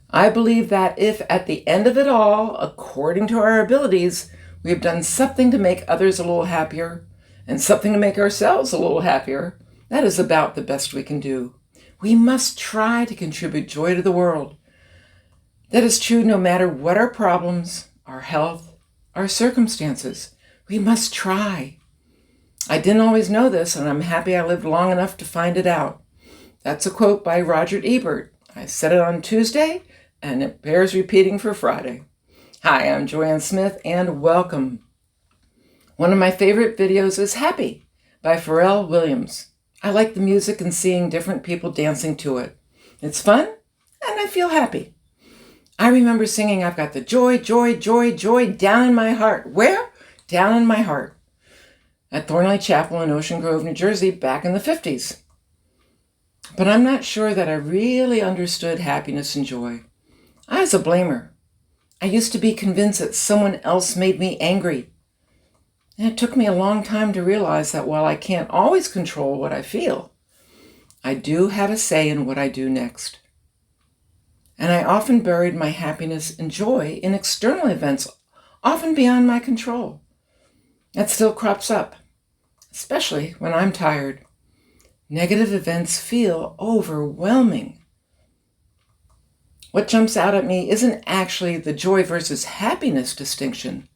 I believe that if at the end of it all, according to our abilities, we have done something to make others a little happier and something to make ourselves a little happier, that is about the best we can do. We must try to contribute joy to the world. That is true no matter what our problems, our health, our circumstances. We must try. I didn't always know this, and I'm happy I lived long enough to find it out. That's a quote by Roger Ebert. I said it on Tuesday, and it bears repeating for Friday. Hi, I'm Joanne Smith, and welcome. One of my favorite videos is Happy by Pharrell Williams. I like the music and seeing different people dancing to it. It's fun, and I feel happy. I remember singing, I've got the joy, joy, joy, joy down in my heart. Where? Down in my heart. At Thornley Chapel in Ocean Grove, New Jersey, back in the 50s. But I'm not sure that I really understood happiness and joy. I was a blamer. I used to be convinced that someone else made me angry. And it took me a long time to realize that while I can't always control what I feel, I do have a say in what I do next. And I often buried my happiness and joy in external events, often beyond my control. That still crops up, especially when I'm tired. Negative events feel overwhelming. What jumps out at me isn't actually the joy versus happiness distinction.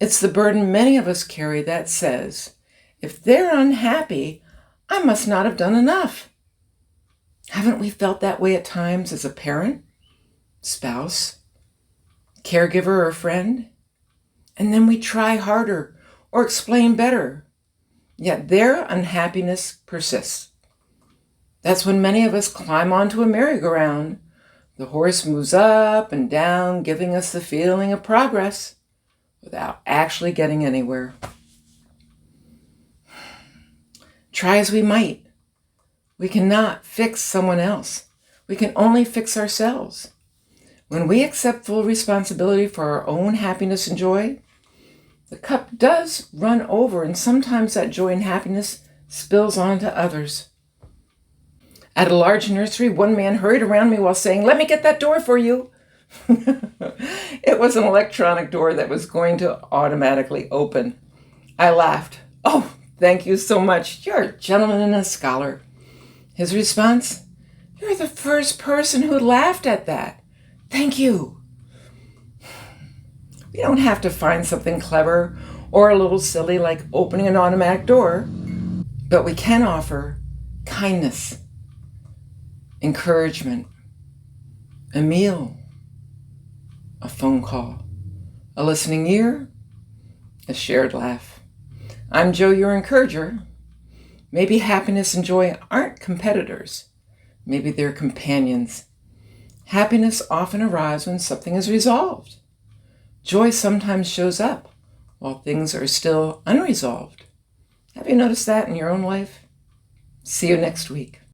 It's the burden many of us carry that says, if they're unhappy, I must not have done enough. Haven't we felt that way at times as a parent, spouse, caregiver, or friend? And then we try harder or explain better, yet their unhappiness persists. That's when many of us climb onto a merry-go-round. The horse moves up and down, giving us the feeling of progress without actually getting anywhere. Try as we might, we cannot fix someone else. We can only fix ourselves. When we accept full responsibility for our own happiness and joy, the cup does run over, and sometimes that joy and happiness spills onto others. At a large nursery, one man hurried around me while saying, "Let me get that door for you." It was an electronic door that was going to automatically open. I laughed. "Oh, thank you so much. You're a gentleman and a scholar." His response, "You're the first person who laughed at that. Thank you." We don't have to find something clever or a little silly like opening an automatic door, but we can offer kindness, encouragement, a meal, a phone call, a listening ear, a shared laugh. I'm Joe, your encourager. Maybe happiness and joy aren't competitors. Maybe they're companions. Happiness often arrives when something is resolved. Joy sometimes shows up while things are still unresolved. Have you noticed that in your own life? See you next week.